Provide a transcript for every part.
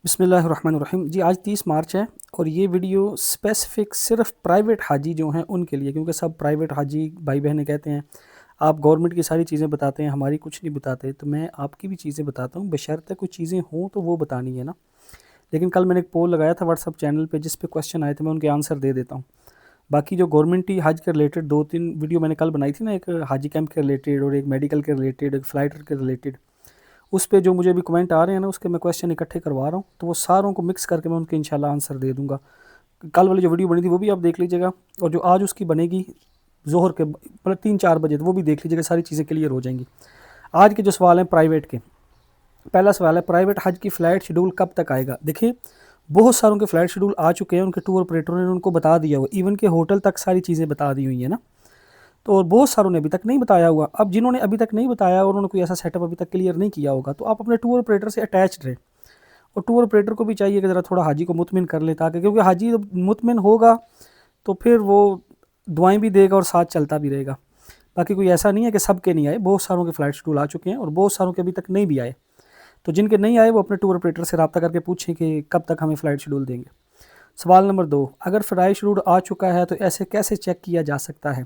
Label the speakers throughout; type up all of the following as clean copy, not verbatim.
Speaker 1: بسم اللہ الرحمن الرحیم جی آج 30 مارچ ہے اور یہ ویڈیو اسپیسیفک صرف پرائیویٹ حاجی جو ہیں ان کے لیے، کیونکہ سب پرائیویٹ حاجی بھائی بہنیں کہتے ہیں آپ گورنمنٹ کی ساری چیزیں بتاتے ہیں، ہماری کچھ نہیں بتاتے، تو میں آپ کی بھی چیزیں بتاتا ہوں، بشرطہ کوئی چیزیں ہوں تو وہ بتانی ہے نا۔ لیکن کل میں نے ایک پول لگایا تھا واٹس ایپ چینل پہ جس پہ کویسچن آئے تھے، میں ان کے آنسر دے دیتا ہوں۔ باقی جو گورنمنٹی حج کے ریلیٹڈ 2-3 ویڈیو میں نے کل بنائی تھی نا، ایک حاجی کیمپ کے ریلیٹڈ اور ایک میڈیکل کے ریلیٹڈ، ایک فلائٹر کے ریلیٹڈ، اس پہ جو مجھے بھی کمنٹ آ رہے ہیں نا، اس کے میں کویسچن اکٹھے کروا رہا ہوں، تو وہ ساروں کو مکس کر کے میں ان کے انشاءاللہ آنسر دے دوں گا۔ کل والی جو ویڈیو بنی تھی وہ بھی آپ دیکھ لیجیے گا، اور جو آج اس کی بنے گی ظہر کے 3-4 بجے، تو وہ بھی دیکھ لیجیے گا، ساری چیزیں کلیئر ہو جائیں گی۔ آج کے جو سوال ہیں پرائیویٹ کے، پہلا سوال ہے پرائیویٹ حج کی فلائٹ شیڈول کب تک آئے گا؟ دیکھیں بہت ساروں کے فلائٹ شیڈول آ چکے ہیں، ان کے ٹور آپریٹروں نے ان کو بتا دیا ہوا، ایون کہ ہوٹل تک ساری چیزیں بتا دی ہوئی ہیں نا، تو اور بہت ساروں نے ابھی تک نہیں بتایا ہوا۔ اب جنہوں نے ابھی تک نہیں بتایا اور انہوں نے کوئی ایسا سیٹ اپ ابھی تک کلیئر نہیں کیا ہوگا، تو آپ اپنے ٹور آپریٹر سے اٹیچڈ رہیں، اور ٹور آپریٹر کو بھی چاہیے کہ ذرا تھوڑا حاجی کو مطمئن کر لے، تاکہ کیونکہ حاجی مطمئن ہوگا تو پھر وہ دعائیں بھی دے گا اور ساتھ چلتا بھی رہے گا۔ باقی کوئی ایسا نہیں ہے کہ سب کے نہیں آئے، بہت ساروں کے فلائٹ شیڈول آ چکے ہیں اور بہت ساروں کے ابھی تک نہیں بھی آئے، تو جن کے نہیں آئے وہ اپنے ٹور آپریٹر سے رابطہ کر کے پوچھیں کہ کب تک ہمیں فلائٹ شیڈول دیں گے۔ سوال نمبر 2، اگر فلائٹ شیڈول آ چکا ہے تو ایسے کیسے چیک کیا جا سکتا ہے؟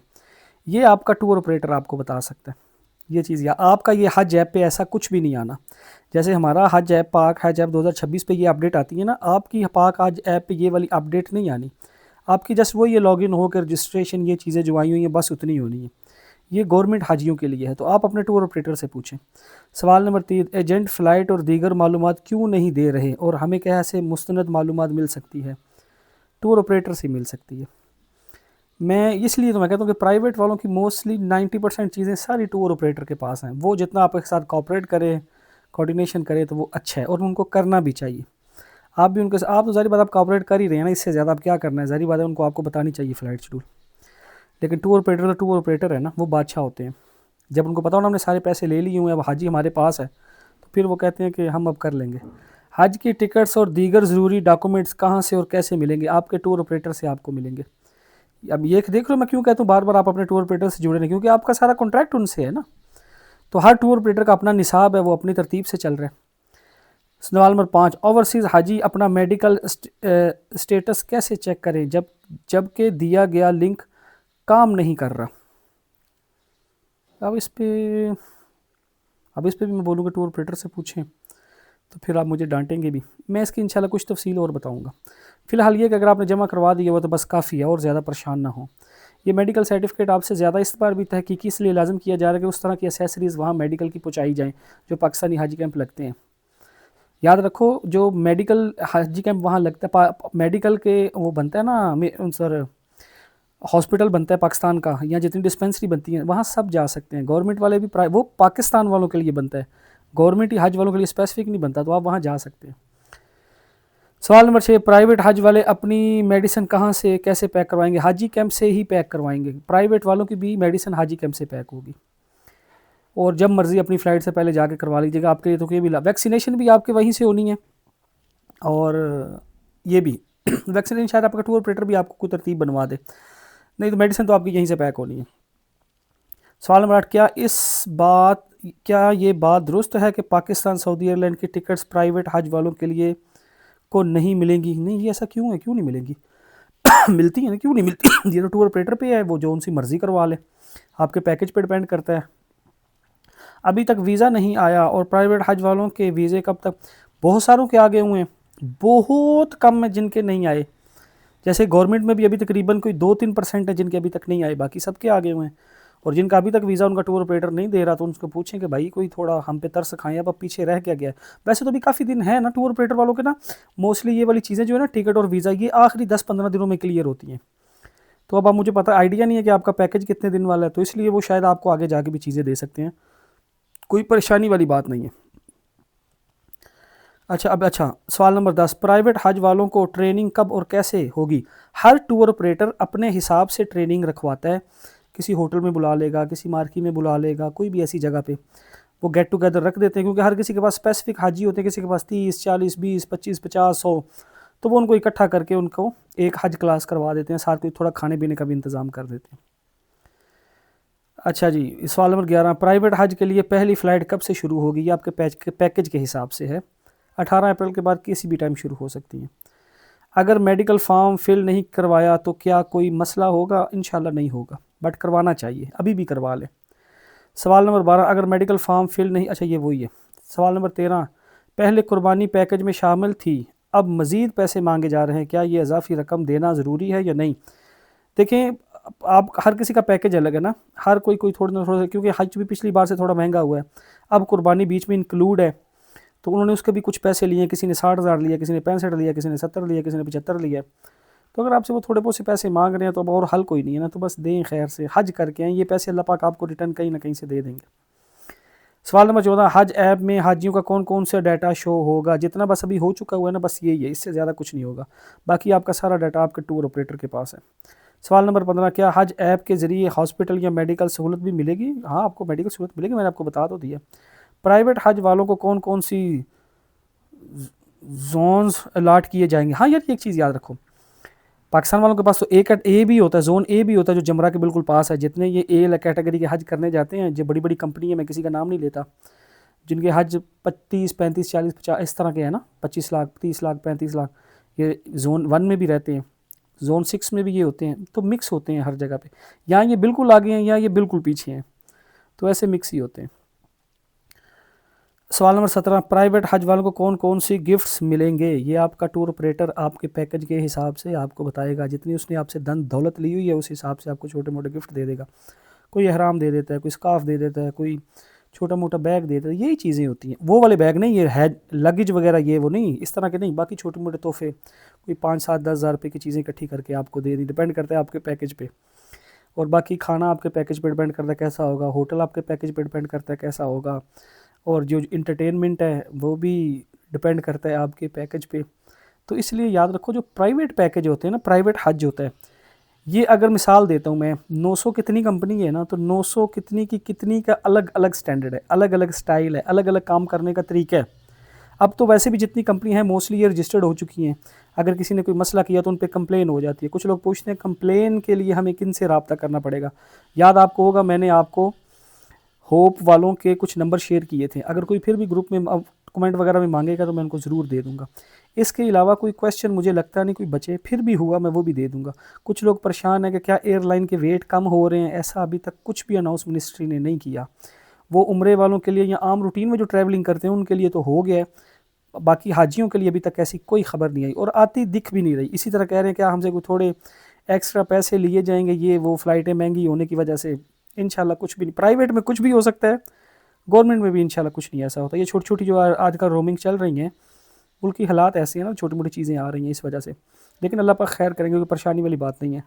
Speaker 1: یہ آپ کا ٹور آپریٹر آپ کو بتا سکتا ہے یہ چیز، یا آپ کا یہ حج ایپ پہ ایسا کچھ بھی نہیں آنا۔ جیسے ہمارا حج ایپ پاک حج ایپ 2026 پہ یہ اپڈیٹ آتی ہے نا، آپ کی پاک حج ایپ پہ یہ والی اپڈیٹ نہیں آنی، آپ کی جسٹ وہ یہ لاگ ان ہو کے رجسٹریشن یہ چیزیں جو آئی ہوئی ہیں بس اتنی ہونی ہے، یہ گورنمنٹ حاجیوں کے لیے ہے، تو آپ اپنے ٹور آپریٹر سے پوچھیں۔ سوال نمبر 3، ایجنٹ فلائٹ اور دیگر معلومات کیوں نہیں دے رہے اور ہمیں کیسے مستند معلومات مل سکتی ہے؟ ٹور آپریٹر سے مل سکتی ہے۔ میں اس لیے تو میں کہتا ہوں کہ پرائیویٹ والوں کی موسٹلی 90% چیزیں ساری ٹور آپریٹر کے پاس ہیں، وہ جتنا آپ کے ساتھ کوآپریٹ کرے، کوآرڈینیشن کرے تو وہ اچھا ہے، اور ان کو کرنا بھی چاہیے۔ آپ بھی ان کے ساتھ، آپ تو ظاہر بات آپ کوآپریٹ کر ہی رہے ہیں نا، اس سے زیادہ آپ کیا کرنا ہے، ظاہر بات ہے ان کو آپ کو بتانی چاہیے فلائٹ شیڈول۔ لیکن ٹور آپریٹر تو ٹور آپریٹر ہے نا، وہ بادشاہ ہوتے ہیں، جب ان کو پتا ہونا ہم نے سارے پیسے لے لیے ہوئے ہیں، اب حاجی ہمارے پاس ہے، تو پھر وہ کہتے ہیں کہ ہم اب کر لیں گے۔ حج کی ٹکٹس اور دیگر ضروری ڈاکومنٹس کہاں سے اور کیسے ملیں گے؟ آپ کے ٹور آپریٹر سے آپ کو ملیں گے۔ اب یہ دیکھ لو میں کیوں کہتا ہوں بار بار آپ اپنے ٹور آپریٹر سے جڑے رہیں، کیونکہ آپ کا سارا کانٹریکٹ ان سے ہے نا، تو ہر ٹور آپریٹر کا اپنا نصاب ہے، وہ اپنی ترتیب سے چل رہا ہے۔ سوال نمبر 5، اوورسیز حاجی اپنا میڈیکل اسٹیٹس کیسے چیک کریں جب کہ دیا گیا لنک کام نہیں کر رہا؟ اب اس پہ بھی میں بولوں گا ٹور آپریٹر سے پوچھیں، تو پھر آپ مجھے ڈانٹیں گے بھی، میں اس کی انشاءاللہ کچھ تفصیل اور بتاؤں گا۔ فی الحال یہ کہ اگر آپ نے جمع کروا دیا ہوا تو بس کافی ہے، اور زیادہ پریشان نہ ہوں۔ یہ میڈیکل سرٹیفکیٹ آپ سے زیادہ اس بار بھی تحقیقی اس لیے لازم کیا جا رہا ہے کہ اس طرح کی ایسیسریز وہاں میڈیکل کی پہنچائی جائیں جو پاکستانی حاجی کیمپ لگتے ہیں۔ یاد رکھو جو میڈیکل حاجی کیمپ وہاں لگتا ہے، میڈیکل کے وہ بنتا ہے نا سر، ہاسپٹل بنتا ہے پاکستان کا، یا جتنی ڈسپینسری بنتی ہیں وہاں سب جا سکتے ہیں، گورنمنٹ والے بھی، وہ پاکستان والوں کے لیے بنتا ہے، گورنمنٹ ہی حج والوں کے لیے اسپیسیفک نہیں بنتا، تو آپ وہاں جا سکتے ہیں۔ سوال نمبر 6، پرائیویٹ حج والے اپنی میڈیسن کہاں سے کیسے پیک کروائیں گے؟ حاجی کیمپ سے ہی پیک کروائیں گے، پرائیویٹ والوں کی بھی میڈیسن حاجی کیمپ سے پیک ہوگی، اور جب مرضی اپنی فلائٹ سے پہلے جا کے کروا لیجیے گا۔ آپ کے لیے تو یہ بھی ویکسینیشن بھی آپ کے وہیں سے ہونی ہے، اور یہ بھی ویکسینیشن شاید آپ کا ٹور آپریٹر بھی آپ کو کوئی ترتیب بنوا دے، نہیں تو میڈیسن تو آپ کی یہیں سے پیک ہونی ہے۔ سوال نمبر 8، کیا یہ بات درست ہے کہ پاکستان سعودی ایئرلائن کی ٹکٹس پرائیویٹ حج والوں کے لیے کو نہیں ملیں گی؟ نہیں، یہ ایسا کیوں ہے، کیوں نہیں ملیں گی؟ ملتی ہیں نا، کیوں نہیں ملتی؟ یہ تو ٹور آپریٹر پہ ہے، وہ جو ان سی مرضی کروا لے، آپ کے پیکج پہ ڈیپینڈ کرتا ہے۔ ابھی تک ویزا نہیں آیا اور پرائیویٹ حج والوں کے ویزے کب تک؟ بہت ساروں کے آگے ہوئے ہیں، بہت کم ہیں جن کے نہیں آئے، جیسے گورنمنٹ میں بھی ابھی تقریباً کوئی 2-3% ہے جن کے ابھی تک نہیں آئے، باقی سب کے آگے ہوئے ہیں، اور جن کا ابھی تک ویزا ان کا ٹور آپریٹر نہیں دے رہا تو ان کو پوچھیں کہ بھائی کوئی تھوڑا ہم پہ ترس کھائیں، اب پیچھے رہ کیا گیا ہے؟ ویسے تو ابھی کافی دن ہے نا ٹور آپریٹر والوں کے نا، موسٹلی یہ والی چیزیں جو ہے نا ٹکٹ اور ویزا یہ آخری 10-15 دنوں میں کلیئر ہوتی ہیں، تو اب مجھے پتہ آئیڈیا نہیں ہے کہ آپ کا پیکج کتنے دن والا ہے، تو اس لیے وہ شاید آپ کو آگے جا کے بھی چیزیں دے سکتے ہیں، کوئی پریشانی والی بات نہیں ہے۔ اچھا سوال نمبر 10، پرائیویٹ حج والوں کو ٹریننگ کب اور کیسے ہوگی؟ ہر ٹور آپریٹر اپنے حساب سے ٹریننگ رکھواتا ہے، کسی ہوٹل میں بلا لے گا، کسی مارکی میں بلا لے گا، کوئی بھی ایسی جگہ پہ وہ گیٹ ٹوگیدر رکھ دیتے ہیں، کیونکہ ہر کسی کے پاس اسپیسیفک حاجی ہوتے ہیں، کسی کے پاس 30 40 20 25 50 100، تو وہ ان کو اکٹھا کر کے ان کو ایک حج کلاس کروا دیتے ہیں، ساتھ کوئی تھوڑا کھانے پینے کا بھی انتظام کر دیتے ہیں۔ اچھا جی، سوال نمبر 11، پرائیویٹ حج کے لیے پہلی فلائٹ کب سے شروع ہوگی؟ یہ آپ کے پیکج کے حساب سے ہے، 18 اپریل کے بعد کسی بھی ٹائم شروع ہو سکتی ہیں۔ اگر میڈیکل فارم فل نہیں کروایا تو کیا کوئی مسئلہ ہوگا؟ انشاءاللہ نہیں ہوگا، بٹ کروانا چاہیے، ابھی بھی کروا لیں۔ سوال نمبر 12، اگر میڈیکل فارم فل نہیں، اچھا یہ وہی ہے۔ سوال نمبر 13، پہلے قربانی پیکج میں شامل تھی، اب مزید پیسے مانگے جا رہے ہیں، کیا یہ اضافی رقم دینا ضروری ہے یا نہیں؟ دیکھیں، آپ ہر کسی کا پیکج الگ ہے نا، ہر کوئی تھوڑا نہ تھوڑا، کیونکہ حج بھی پچھلی بار سے تھوڑا مہنگا ہوا ہے، اب قربانی بیچ میں انکلوڈ ہے، تو انہوں نے اس کے بھی کچھ پیسے لیے ہیں، کسی نے 60,000 لیا، کسی نے 65 لیا، کسی نے 70 لیا، کسی نے 75 لیا۔ تو اگر آپ سے وہ تھوڑے بہت سے پیسے مانگ رہے ہیں تو اب اور حل کوئی نہیں ہے نا، تو بس دیں خیر سے، حج کر کے آئیں، یہ پیسے اللہ پاک آپ کو ریٹرن کہیں نہ کہیں سے دے دیں گے۔ سوال نمبر 14، حج ایپ میں حاجیوں کا کون کون سا ڈیٹا شو ہوگا؟ جتنا بس ابھی ہو چکا ہوا ہے نا، بس یہی ہے، اس سے زیادہ کچھ نہیں ہوگا، باقی آپ کا سارا ڈیٹا آپ کے ٹور آپریٹر کے پاس ہے۔ سوال نمبر 15، کیا حج ایپ کے ذریعے ہاسپٹل یا میڈیکل سہولت بھی ملے گی؟ ہاں، آپ کو میڈیکل سہولت ملے گی، میں نے آپ کو بتا تو دیا۔ پرائیویٹ حج والوں کو کون کون سی زونز الاٹ کیے جائیں گے؟ ہاں یار، ایک چیز یاد رکھو، پاکستان والوں کے پاس تو اے بھی ہوتا ہے، زون اے بھی ہوتا ہے جو جمرہ کے بالکل پاس ہے، جتنے یہ اے کیٹیگری کے حج کرنے جاتے ہیں، جو بڑی بڑی کمپنی ہے، میں کسی کا نام نہیں لیتا، جن کے حج 25 35 40 50 اس طرح کے ہیں نا، 25 لاکھ 30 لاکھ 35 لاکھ، یہ زون 1 میں بھی رہتے ہیں، زون 6 میں بھی یہ ہوتے ہیں، تو مکس ہوتے ہیں ہر جگہ پہ، یا یہ بالکل آگے ہیں یا یہ بالکل پیچھے ہیں، تو ایسے مکس ہی ہوتے ہیں۔ سوال نمبر 17، پرائیویٹ حج والوں کو کون کون سی گفٹس ملیں گے؟ یہ آپ کا ٹور آپریٹر آپ کے پیکج کے حساب سے آپ کو بتائے گا، جتنی اس نے آپ سے دولت لی ہوئی ہے اس حساب سے آپ کو چھوٹے موٹے گفٹ دے دے گا، کوئی احرام دے دیتا ہے، کوئی سکارف دے دیتا ہے، کوئی چھوٹا موٹا بیگ دے دیتا ہے، یہی چیزیں ہوتی ہیں، وہ والے بیگ نہیں، یہ ہے لگیج وغیرہ، یہ وہ نہیں، اس طرح کے نہیں، باقی چھوٹے موٹے تحفے کوئی 5 7 10 ہزار روپے کی چیزیں اکٹھی کر کے آپ کو دے دی، ڈپینڈ کرتا ہے آپ کے پیکج پہ، اور باقی کھانا آپ کے پیکج پہ ڈپینڈ کرتا ہے کیسا ہوگا، ہوٹل آپ کے پیکج پہ ڈپینڈ کرتا ہے کیسا ہوگا، اور جو انٹرٹینمنٹ ہے وہ بھی ڈپینڈ کرتا ہے آپ کے پیکج پہ۔ تو اس لیے یاد رکھو، جو پرائیویٹ پیکج ہوتے ہیں نا، پرائیویٹ حج ہوتا ہے، یہ اگر مثال دیتا ہوں میں، 900 کتنی کمپنی ہے نا، تو 900 کتنی کی کتنی کا الگ الگ سٹینڈرڈ ہے، الگ الگ سٹائل ہے، الگ الگ کام کرنے کا طریقہ ہے۔ اب تو ویسے بھی جتنی کمپنی ہیں موسٹلی یہ رجسٹرڈ ہو چکی ہیں، اگر کسی نے کوئی مسئلہ کیا تو ان پہ کمپلین ہو جاتی ہے، کچھ لوگ پوچھتے ہیں کمپلین کے لیے ہمیں کن سے رابطہ کرنا پڑے گا؟ یاد آپ کو ہوگا میں نے آپ کو ہوپ والوں کے کچھ نمبر شیئر کیے تھے، اگر کوئی پھر بھی گروپ میں کمنٹ وغیرہ میں مانگے گا تو میں ان کو ضرور دے دوں گا۔ اس کے علاوہ کوئی کویسچن مجھے لگتا نہیں کوئی بچے، پھر بھی ہوا میں وہ بھی دے دوں گا۔ کچھ لوگ پریشان ہیں کہ کیا ایئر لائن کے ویٹ کم ہو رہے ہیں، ایسا ابھی تک کچھ بھی اناؤنس منسٹری نے نہیں کیا، وہ عمرے والوں کے لیے یا عام روٹین میں جو ٹریولنگ کرتے ہیں ان کے لیے تو ہو گیا ہے، باقی حاجیوں کے لیے ابھی تک ایسی کوئی خبر نہیں آئی، اور آتی دکھ بھی نہیں رہی۔ اسی طرح کہہ رہے ہیں کہ ہم سے کوئی تھوڑے ایکسٹرا پیسے لیے جائیں گے، یہ وہ فلائٹیں مہنگی ہونے کی وجہ سے، انشاءاللہ کچھ بھی نہیں، پرائیویٹ میں کچھ بھی ہو سکتا ہے، گورنمنٹ میں بھی انشاءاللہ کچھ نہیں ایسا ہوتا۔ یہ چھوٹی چھوٹی جو آج کل رومنگ چل رہی ہیں، ملک کی حالات ایسے ہیں نا، چھوٹی موٹی چیزیں آ رہی ہیں اس وجہ سے، لیکن اللہ پاک خیر کریں گے، کوئی پریشانی والی بات نہیں ہے۔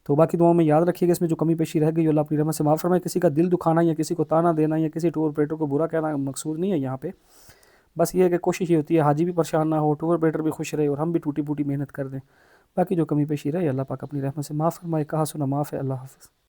Speaker 1: تو باقی دعاؤں میں یاد رکھیے گا، اس میں جو کمی پیشی رہ گئی اللہ اپنی رحمت سے معاف فرمائے۔ کسی کا دل دکھانا یا کسی کو تانا دینا یا کسی ٹور آپریٹر کو برا کہنا مقصود نہیں ہے یہاں پہ، بس یہ ہے کہ کوشش یہ ہوتی ہے حاجی بھی پریشان نہ ہو، ٹور آپریٹر بھی خوش رہے، اور ہم بھی ٹوٹی پوٹی محنت کر دیں، باقی جو کمی پیشی رہے اللہ پاک اپنی رحمت سے معاف فرمائے۔ کہا سنا معاف ہے، اللہ حافظ۔